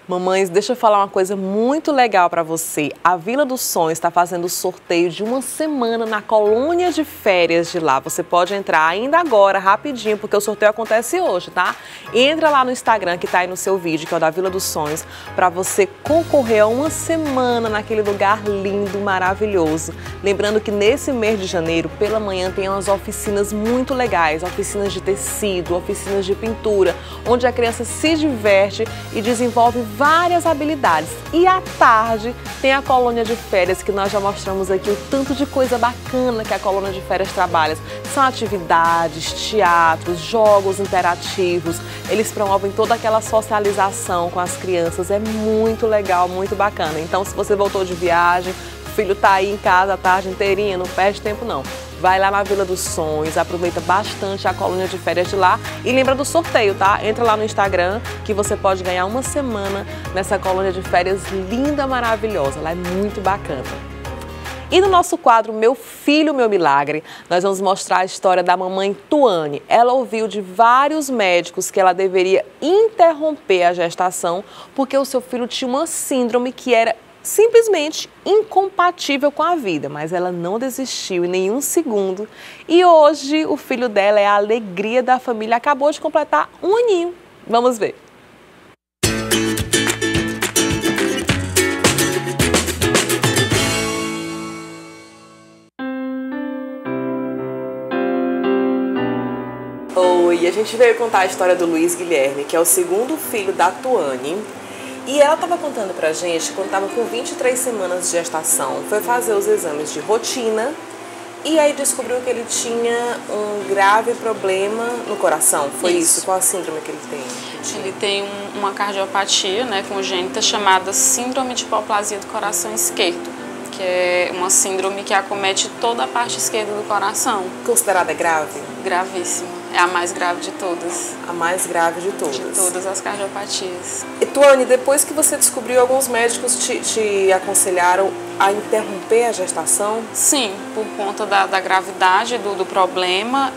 Mamães, deixa eu falar uma coisa muito legal para você. A Vila dos Sonhos está fazendo o sorteio de uma semana na colônia de férias de lá. Você pode entrar ainda agora, rapidinho, porque o sorteio acontece hoje, tá? Entra lá no Instagram que tá aí no seu vídeo, que é o da Vila dos Sonhos, para você concorrer a uma semana naquele lugar lindo, maravilhoso. Lembrando que nesse mês de janeiro, pela manhã, tem umas oficinas muito legais, oficinas de tecido, oficinas de pintura, onde a criança se diverte e desenvolve várias habilidades. E à tarde tem a colônia de férias, que nós já mostramos aqui o tanto de coisa bacana que a colônia de férias trabalha. São atividades, teatros, jogos interativos. Eles promovem toda aquela socialização com as crianças. É muito legal, muito bacana. Então, se você voltou de viagem, o filho tá aí em casa a tarde inteirinha, não perde tempo não. Vai lá na Vila dos Sonhos, aproveita bastante a colônia de férias de lá e lembra do sorteio, tá? Entra lá no Instagram que você pode ganhar uma semana nessa colônia de férias linda, maravilhosa. Lá é muito bacana. E no nosso quadro Meu Filho, Meu Milagre, nós vamos mostrar a história da mamãe Tuane. Ela ouviu de vários médicos que ela deveria interromper a gestação porque o seu filho tinha uma síndrome que era simplesmente incompatível com a vida, mas ela não desistiu em nenhum segundo e hoje o filho dela é a alegria da família, acabou de completar um aninho. Vamos ver. Oi, a gente veio contar a história do Luiz Guilherme, que é o segundo filho da Tuane. E ela estava contando pra gente, quando estava com 23 semanas de gestação, foi fazer os exames de rotina e aí descobriu que ele tinha um grave problema no coração. Foi isso? Qual a síndrome que ele tem? Ele tem uma cardiopatia, né, congênita chamada síndrome de hipoplasia do coração esquerdo, que é uma síndrome que acomete toda a parte esquerda do coração. Considerada grave? Gravíssima. É a mais grave de todas. A mais grave de todas? De todas as cardiopatias. E Tuane, depois que você descobriu, alguns médicos te aconselharam a interromper a gestação? Sim, por conta da gravidade do problema,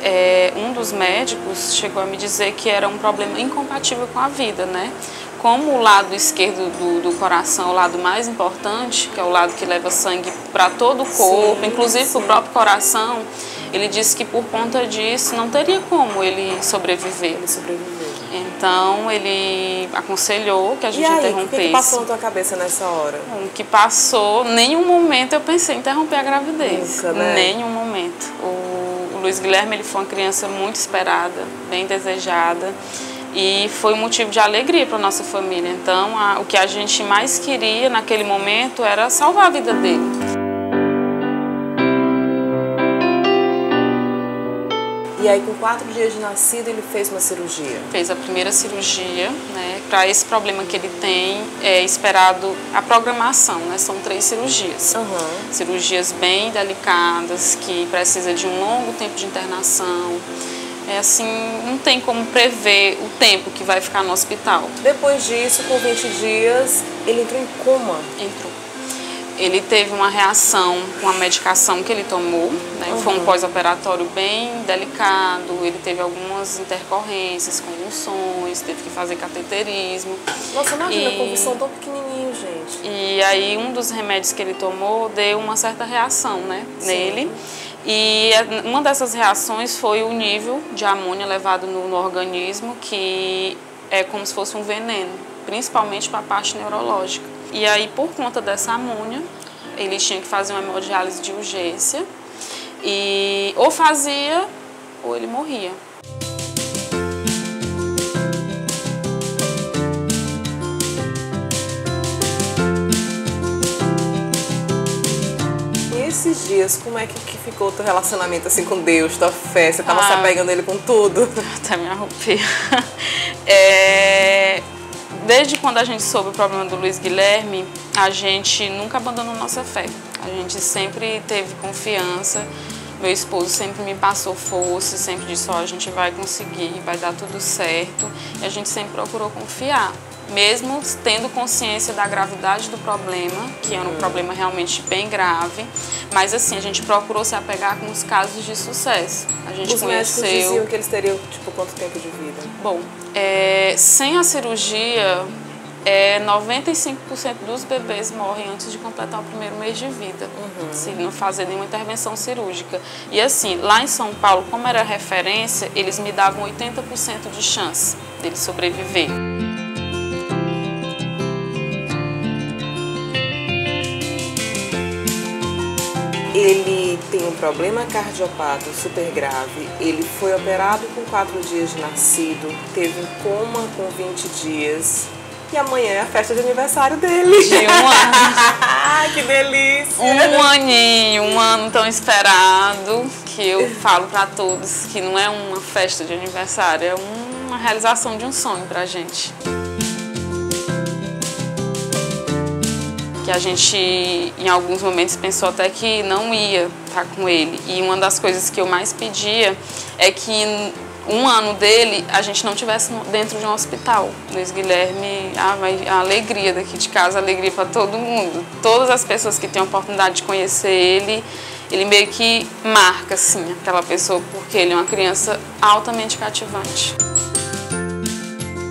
um dos médicos chegou a me dizer que era um problema incompatível com a vida, né? Como o lado esquerdo do coração é o lado mais importante, que é o lado que leva sangue para todo o corpo, inclusive para o próprio coração, ele disse que por conta disso não teria como ele sobreviver. Então ele aconselhou que a gente interrompesse. E aí, o que passou na tua cabeça nessa hora? O que passou, nenhum momento eu pensei em interromper a gravidez. Nunca, né? Nenhum momento. O Luiz Guilherme, ele foi uma criança muito esperada, bem desejada. E foi um motivo de alegria para a nossa família. Então, o que a gente mais queria naquele momento era salvar a vida dele. E aí, com 4 dias de nascido, ele fez uma cirurgia? Fez a primeira cirurgia, né? Para esse problema que ele tem, é esperado a programação, né? São 3 cirurgias. Cirurgias bem delicadas, que precisa de um longo tempo de internação. Assim, não tem como prever o tempo que vai ficar no hospital. Depois disso, com 20 dias, ele entrou em coma? Entrou. Ele teve uma reação com a medicação que ele tomou, né? Foi um pós-operatório bem delicado, ele teve algumas intercorrências, convulsões, teve que fazer cateterismo. Nossa, imagina, convulsão tão pequenininho, gente. E aí, um dos remédios que ele tomou deu uma certa reação, né, nele. E uma dessas reações foi o nível de amônia levado no organismo, que é como se fosse um veneno, principalmente para a parte neurológica. E aí, por conta dessa amônia, ele tinha que fazer uma hemodiálise de urgência, e ou fazia ou ele morria. Esses dias, como é que ficou o teu relacionamento assim com Deus, tua fé? Você tava se apegando a ele com tudo? Até me arrupei. Desde quando a gente soube o problema do Luiz Guilherme, a gente nunca abandonou nossa fé. A gente sempre teve confiança. Meu esposo sempre me passou força, sempre disse, ó, a gente vai conseguir, vai dar tudo certo. E a gente sempre procurou confiar. Mesmo tendo consciência da gravidade do problema, que era um problema realmente bem grave, mas assim, a gente procurou se apegar com os casos de sucesso. A gente Os médicos diziam que eles teriam, tipo, quanto tempo de vida? Bom, sem a cirurgia, 95% dos bebês morrem antes de completar o primeiro mês de vida, se não fazer nenhuma intervenção cirúrgica. E assim, lá em São Paulo, como era referência, eles me davam 80% de chance dele sobreviver. Ele tem um problema cardiopata super grave, ele foi operado com 4 dias de nascido, teve um coma com 20 dias e amanhã é a festa de aniversário dele. De 1 ano. Que delícia! Um ano tão esperado, que eu falo para todos que não é uma festa de aniversário, é uma realização de um sonho pra gente. Que a gente, em alguns momentos, pensou até que não ia estar com ele. E uma das coisas que eu mais pedia é que 1 ano dele a gente não tivesse dentro de um hospital. Luiz Guilherme, a alegria daqui de casa, a alegria para todo mundo. Todas as pessoas que têm a oportunidade de conhecer ele meio que marca, assim, aquela pessoa, porque ele é uma criança altamente cativante.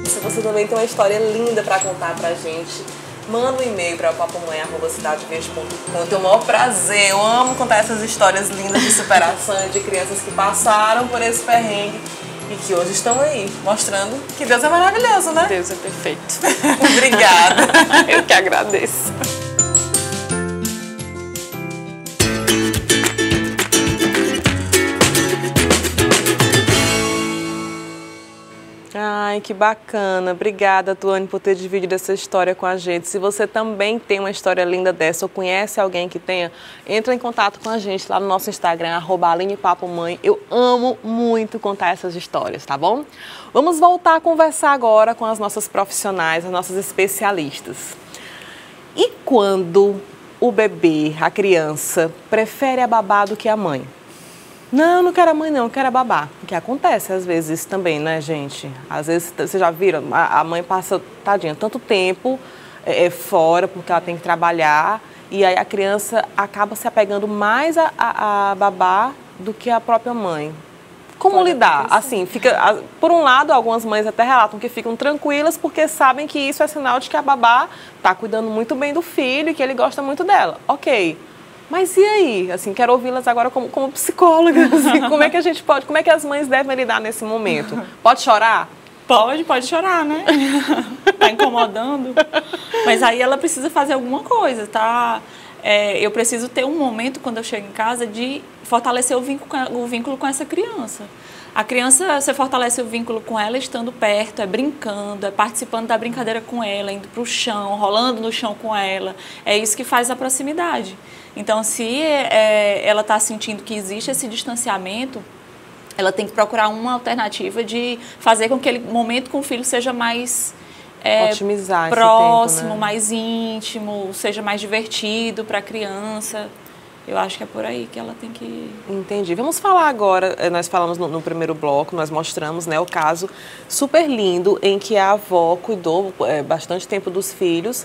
Se você também tem uma história linda para contar pra gente, manda um e-mail para papamãe@cidadeverde.com. Eu tenho o maior prazer, eu amo contar essas histórias lindas de superação de crianças que passaram por esse perrengue e que hoje estão aí, mostrando que Deus é maravilhoso, né? Deus é perfeito. Obrigada. Eu que agradeço. Ai, que bacana. Obrigada, Tuane, por ter dividido essa história com a gente. Se você também tem uma história linda dessa ou conhece alguém que tenha, entra em contato com a gente lá no nosso Instagram, @AlinePapoMãe. Eu amo muito contar essas histórias, tá bom? Vamos voltar a conversar agora com as nossas profissionais, as nossas especialistas. E quando o bebê, a criança, prefere a babá do que a mãe? Não, não quero a mãe não, quero a babá. O que acontece às vezes isso também, né, gente? Às vezes, vocês já viram, a mãe passa, tadinha, tanto tempo fora porque ela tem que trabalhar e aí a criança acaba se apegando mais a babá do que a própria mãe. Como lidar? Assim, fica, por um lado, algumas mães até relatam que ficam tranquilas porque sabem que isso é sinal de que a babá está cuidando muito bem do filho e que ele gosta muito dela. Ok. Mas e aí? Assim, quero ouvi-las agora como psicóloga. Assim, como é que a gente pode, como é que as mães devem lidar nesse momento? Pode chorar? Pode chorar, né? Tá incomodando. Mas aí ela precisa fazer alguma coisa, tá? Eu preciso ter um momento, quando eu chego em casa, de fortalecer o vínculo com essa criança. A criança, você fortalece o vínculo com ela estando perto, brincando, participando da brincadeira com ela, indo para o chão, rolando no chão com ela. É isso que faz a proximidade. Então, se ela está sentindo que existe esse distanciamento, ela tem que procurar uma alternativa de fazer com que aquele momento com o filho seja mais otimizar próximo, esse tempo, né? mais íntimo, seja mais divertido para a criança. Eu acho que é por aí que ela tem que... Entendi. Vamos falar agora, nós falamos no primeiro bloco, nós mostramos, né, o caso super lindo em que a avó cuidou bastante tempo dos filhos,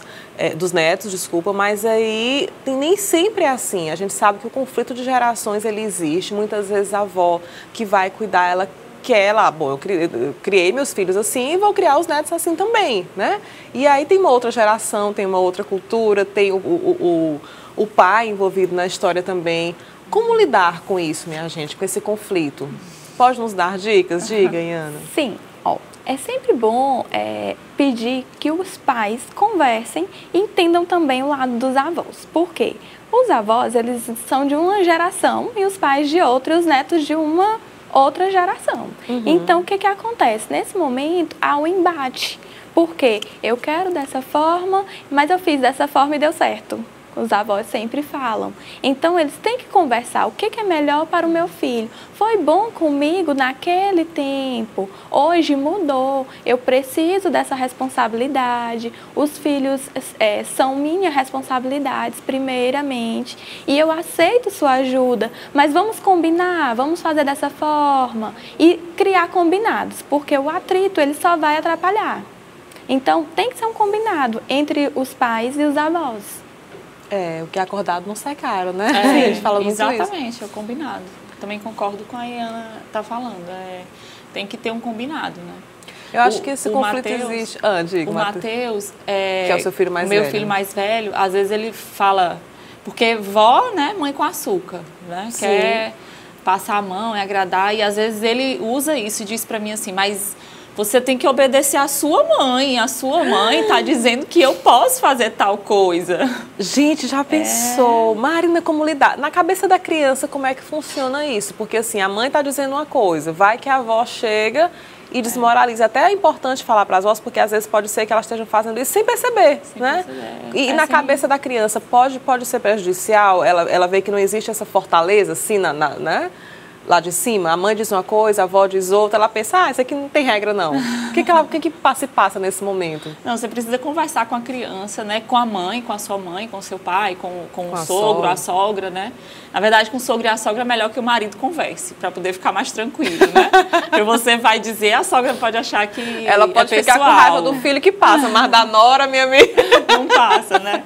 dos netos, desculpa, mas aí nem sempre é assim. A gente sabe que o conflito de gerações ele existe, muitas vezes a avó que vai cuidar, ela quer lá, bom, eu criei meus filhos assim e vou criar os netos assim também, né? E aí tem uma outra geração, tem uma outra cultura, tem o pai envolvido na história também. Como lidar com isso, minha gente, com esse conflito? Pode nos dar dicas? Diga, Iana. Sim. É sempre bom pedir que os pais conversem e entendam também o lado dos avós. Por quê? Os avós, eles são de uma geração e os pais de outra, e os netos de uma outra geração. Então, o que acontece? Nesse momento, há um embate. Porque eu quero dessa forma, mas eu fiz dessa forma e deu certo. Os avós sempre falam. Então, eles têm que conversar o que é melhor para o meu filho. Foi bom comigo naquele tempo, hoje mudou, eu preciso dessa responsabilidade. Os filhos são minha responsabilidade, primeiramente, e eu aceito sua ajuda, mas vamos combinar, vamos fazer dessa forma e criar combinados, porque o atrito ele só vai atrapalhar. Então, tem que ser um combinado entre os pais e os avós. O que é acordado não sai caro, né? A gente fala muito exatamente, isso. é o combinado. Também concordo com a Iana tá falando. Tem que ter um combinado, né? Eu acho que esse conflito existe. O Matheus, que é o seu filho mais meu velho. filho mais velho, às vezes ele fala, porque vó, né, mãe com açúcar, né, quer passar a mão, agradar, e às vezes ele usa isso e diz pra mim assim, mas você tem que obedecer à sua mãe tá dizendo que eu posso fazer tal coisa. Gente, já pensou? Marina, como lidar? Na cabeça da criança, como é que funciona isso? Porque assim, a mãe tá dizendo uma coisa, vai que a avó chega e desmoraliza. Até é importante falar para as vós, porque às vezes pode ser que elas estejam fazendo isso sem perceber, né? E na cabeça da criança, pode ser prejudicial? Ela vê que não existe essa fortaleza, assim, né? Lá de cima, a mãe diz uma coisa, a avó diz outra, ela pensa, isso aqui não tem regra não. O que se passa nesse momento? Não, você precisa conversar com a criança, né? Com a mãe, com a sua mãe, com o seu pai, com o sogro, a sogra, né? Na verdade, com o sogro e a sogra é melhor que o marido converse, para poder ficar mais tranquilo, né? Porque você vai dizer, a sogra pode achar que ela pode ficar com raiva do filho que passa, mas da nora, minha amiga, não passa, né?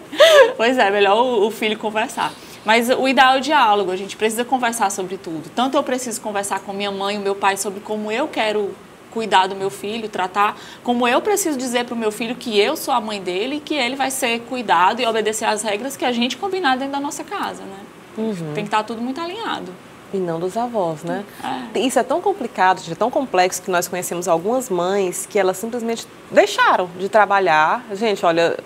Pois é, melhor o filho conversar. Mas o ideal é o diálogo, a gente precisa conversar sobre tudo. Tanto eu preciso conversar com minha mãe e o meu pai sobre como eu quero cuidar do meu filho, tratar, como eu preciso dizer para o meu filho que eu sou a mãe dele e que ele vai ser cuidado e obedecer às regras que a gente combinar dentro da nossa casa, né? Tem que estar tudo muito alinhado. E não dos avós, né? Isso é tão complicado, é tão complexo que nós conhecemos algumas mães que elas simplesmente deixaram de trabalhar. Gente, olha,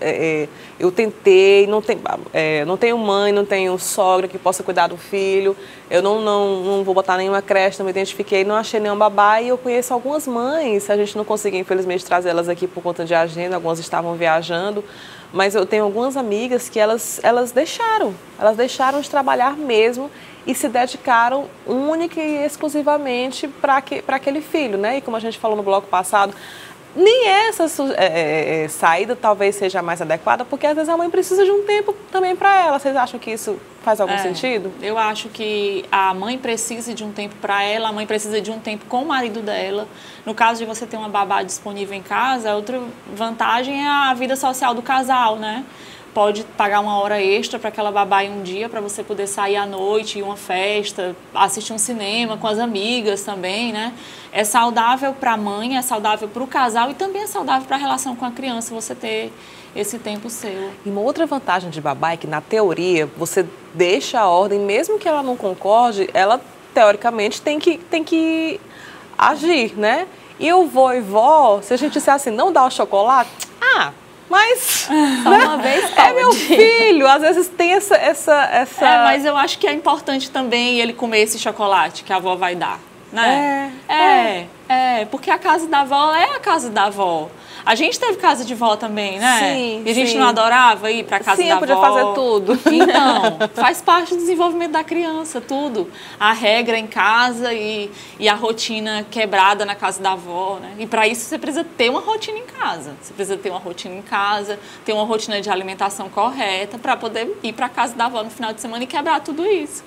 eu tentei, não tenho mãe, não tenho sogra que possa cuidar do filho, eu não vou botar nenhuma creche, não me identifiquei, não achei nenhum babá. E eu conheço algumas mães, a gente não conseguiu, infelizmente, trazê-las aqui por conta de agenda, algumas estavam viajando, mas eu tenho algumas amigas que elas deixaram de trabalhar mesmo e se dedicaram única e exclusivamente para aquele filho, né? E como a gente falou no bloco passado, nem essa saída talvez seja a mais adequada, porque às vezes a mãe precisa de um tempo também para ela. Vocês acham que isso faz algum sentido? Eu acho que a mãe precisa de um tempo para ela, a mãe precisa de um tempo com o marido dela. No caso de você ter uma babá disponível em casa, outra vantagem é a vida social do casal, né? Pode pagar uma hora extra para aquela babá em um dia, para você poder sair à noite, ir uma festa, assistir um cinema com as amigas também, né? É saudável para a mãe, é saudável para o casal e também é saudável para a relação com a criança, você ter esse tempo seu. E uma outra vantagem de babá é que, na teoria, você deixa a ordem, mesmo que ela não concorde, ela, teoricamente, tem que agir, né? E o vô e vó, se a gente disser assim, não dá o chocolate, mas só uma vez pode. É meu filho, às vezes tem essa... mas eu acho que é importante também ele comer esse chocolate que a avó vai dar, né? Porque a casa da avó é a casa da avó. A gente teve casa de vó também, né? Sim, e a gente não adorava ir para casa da avó. Sim, podia fazer tudo. Então, faz parte do desenvolvimento da criança, tudo. A regra em casa e a rotina quebrada na casa da avó, né? E para isso você precisa ter uma rotina em casa. Você precisa ter uma rotina em casa, ter uma rotina de alimentação correta para poder ir para casa da avó no final de semana e quebrar tudo isso.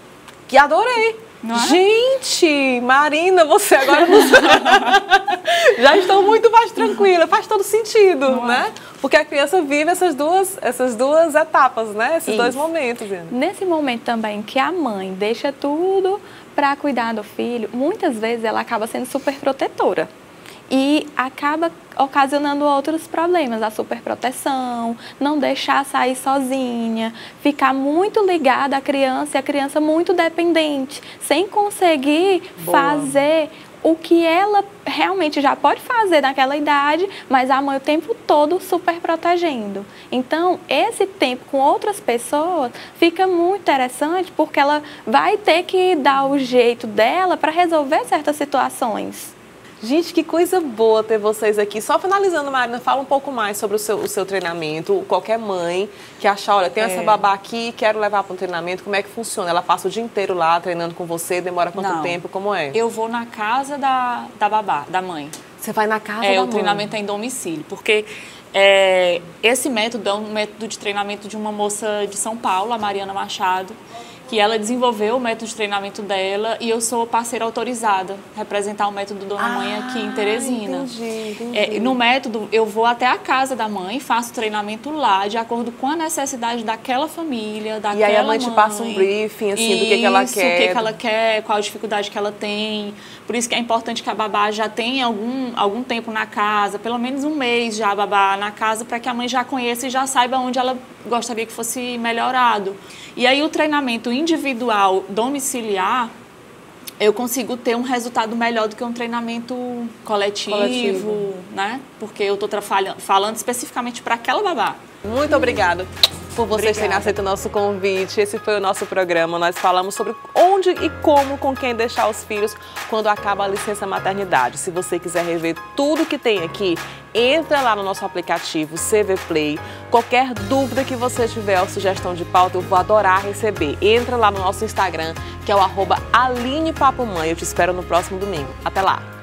Que adorei! Não é? Gente, Marina, você agora já estou muito mais tranquila, faz todo sentido, não né? Porque a criança vive essas duas etapas, né? Esses dois momentos. Nesse momento também que a mãe deixa tudo para cuidar do filho, muitas vezes ela acaba sendo super protetora. E acaba ocasionando outros problemas, a superproteção, não deixar sair sozinha, ficar muito ligada à criança e a criança muito dependente, sem conseguir fazer o que ela realmente já pode fazer naquela idade, mas a mãe o tempo todo super protegendo. Então, esse tempo com outras pessoas fica muito interessante porque ela vai ter que dar o jeito dela para resolver certas situações. Gente, que coisa boa ter vocês aqui. Só finalizando, Marina, fala um pouco mais sobre o seu treinamento. Qualquer mãe que achar, olha, tem essa babá aqui, quero levar para um treinamento, como é que funciona? Ela passa o dia inteiro lá treinando com você, demora quanto tempo, como é? Eu vou na casa da babá, da mãe. Você vai na casa da mãe? O treinamento é em domicílio, porque esse método é um método de treinamento de uma moça de São Paulo, a Mariana Machado, que ela desenvolveu o método de treinamento dela e eu sou parceira autorizada, representar o método Dona Mãe aqui em Teresina. Entendi. No método, eu vou até a casa da mãe, faço treinamento lá, de acordo com a necessidade daquela família, daquela mãe. E aí a mãe te passa um briefing, assim, do que ela quer. O que ela quer, qual a dificuldade que ela tem. Por isso que é importante que a babá já tenha algum tempo na casa, pelo menos um mês já a babá na casa, para que a mãe já conheça e já saiba onde ela gostaria que fosse melhorado. E aí o treinamento individual domiciliar, eu consigo ter um resultado melhor do que um treinamento coletivo. Né? Porque eu estou falando especificamente para aquela babá. Muito obrigada por vocês terem aceito o nosso convite. Esse foi o nosso programa. Nós falamos sobre onde e como, com quem deixar os filhos quando acaba a licença maternidade. Se você quiser rever tudo que tem aqui, entra lá no nosso aplicativo CV Play. Qualquer dúvida que você tiver ou sugestão de pauta, eu vou adorar receber. Entra lá no nosso Instagram, que é o @AlinePapoMãe. Eu te espero no próximo domingo. Até lá!